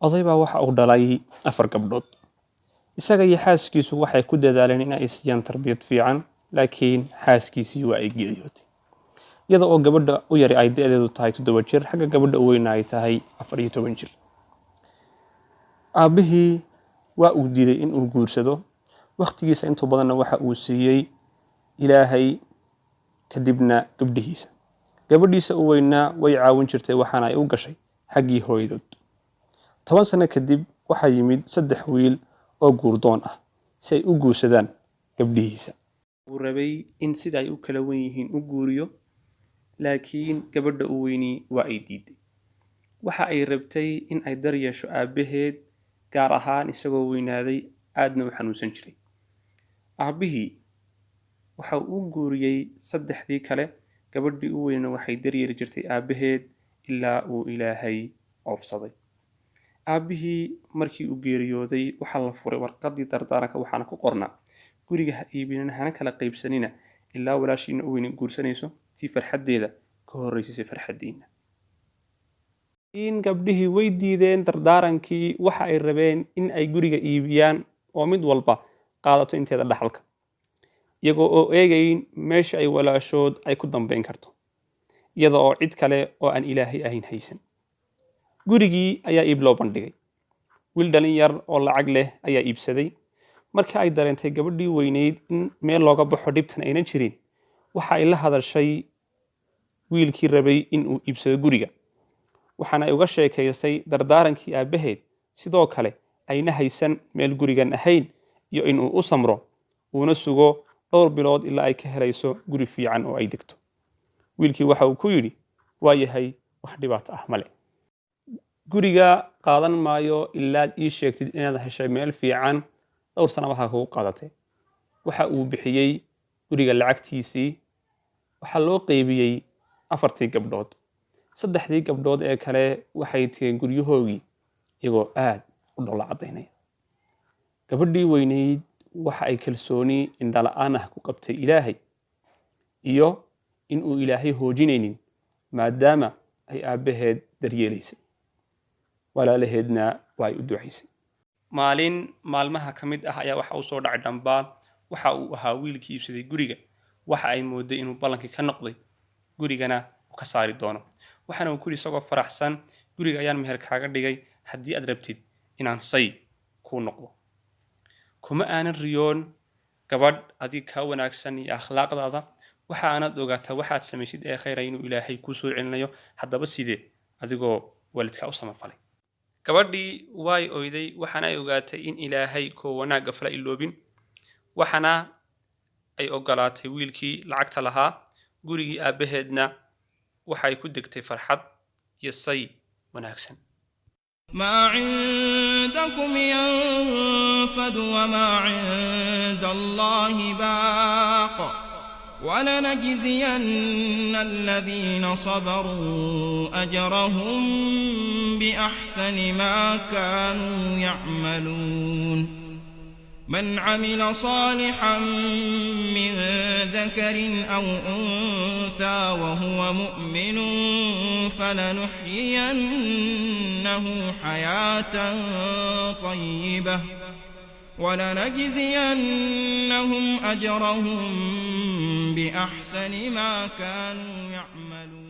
oday baa waxa uu dhalay 4 gabdhood isaga iyo xaaskiisu waxay ku dadaaleen in ay siiyaan tarbiyad fiican laakiin xaaskiisii waa ay geeriyootay iyada oo gabadha u yari ay da'deedu tahay 7 jir xagga gabadha u weyn ay tahay 14 jir aabihii waa uu diiday in uu guursado waqtigiisa inta badanna waxa uu siiyay ilaahay kadibna gabdhihiisa gabadhiisa u weynaa way caawin jirtay waxaana ay u gashay xaggii hooyadood 10 sano kadib waxa yimid 3 wiil oo guurdoon ah si ay u guursadaan gabdhihiisa uu rabay in sida ay u kala wen yihiin u guuriyo laakiin gabadha u weyni waa ay diiday waxa ay rabtay in ay daryeesho aabaheed gaar ahaan isagoo weynaaday aadna u xanuunsan jiray aabihii waxa uu guuriyay 3dii kale gabadhii u weynna waxay daryeeli jirtay aabaheed ilaa uu ilaahay oofsaday aabihii markii uu geeriyooday waxa la furay warqadii dardaaranka waxaana ku qornaa guriga ha iibinina hana kala qaybsanina ilaa walaashiina u weyn guursanayso si farxadeeda ka horeysay farxadiina in gabdhihii way diideen dardaarankii waxa ay rabeen in ay guriga iibiyaan oo mid walba qaadato inteeda dhaxalka iyagoo oo eegayn meesha ay walaashood ay ku dambeyn karto iyada oo cid kale oo aan ilaahay ahayn haysan gurigii ayaa iib loo bandhigay wiil dhalin yar oo lacag leh ayaa iibsaday markii ay dareentay gabadhii weyneyd in meel looga baxo dhibtan aynan jirin waxa ay la hadashay wiilkii rabay in uu iibsado guriga waxaana ay uga sheekaysay dardaarankii aabaheed sidoo kale ayna haysan meel gurigan ahayn iyo in uu u samro uuna sugo dhowr bilood ilaa ay ka helayso guri fiican oo ay degto wiilkii waxa uu ku yidhi waa yahay wax dhibaato ah male guriga qaadan maayo ilaa ii sheegtid inaad heshay meel fiican dhowr sano waxa kugu qaadatay waxa uu bixiyay guriga lacagtiisii waxa loo qaybiyay 4 gabdhood 3 gabdhood ee kale waxay tageen guryahoogii iyagoo aad u dhoola cadaynaya gabadhii weyneyd waxa ay kalsooni indhala'aan ah ku qabtay ilaahay iyo in uu ilaahay hoojinaynin maadaama ay aabaheed daryeelaysay walaalaheedna waa ay u ducaysay maalin maalmaha ka mid ah ayaa waxa uu soo dhacay dhambaad waxa uu ahaa wiilkii iibsaday guriga waxa ay mooday inuu ballankii ka noqday gurigana uu ka saari doono waxaana uu ku yidhi isagoo faraxsan guriga ayaan meher kaaga dhigay haddii aad rabtid inaan say kuu noqdo kuma aanan riyoon gabadh adig ka wanaagsan iyo akhlaaqdaada waxa aanad ogaataa waxaad samaysid ee khayra inuu ilaahay kuu soo celinayo haddaba sidee adigoo waalidka u samafalay gabadhii way oyday waxaana ay ogaatay in ilaahay koo wanaagga fala iloobin waxaana ay ogolaatay wiilkii lacagta lahaa gurigii aabaheedna waxay ku degtay farxad iyo say wanaagsan ما عندكم ينفد وما عند الله باق ولنجزين الذين صبروا أجرهم بأحسن ما كانوا يعملون من عمل صالحا من ذكر أو أنثى وهو مؤمن فلنحيينه حياة طيبة ولنجزينهم أجرهم بأحسن ما كانوا يعملون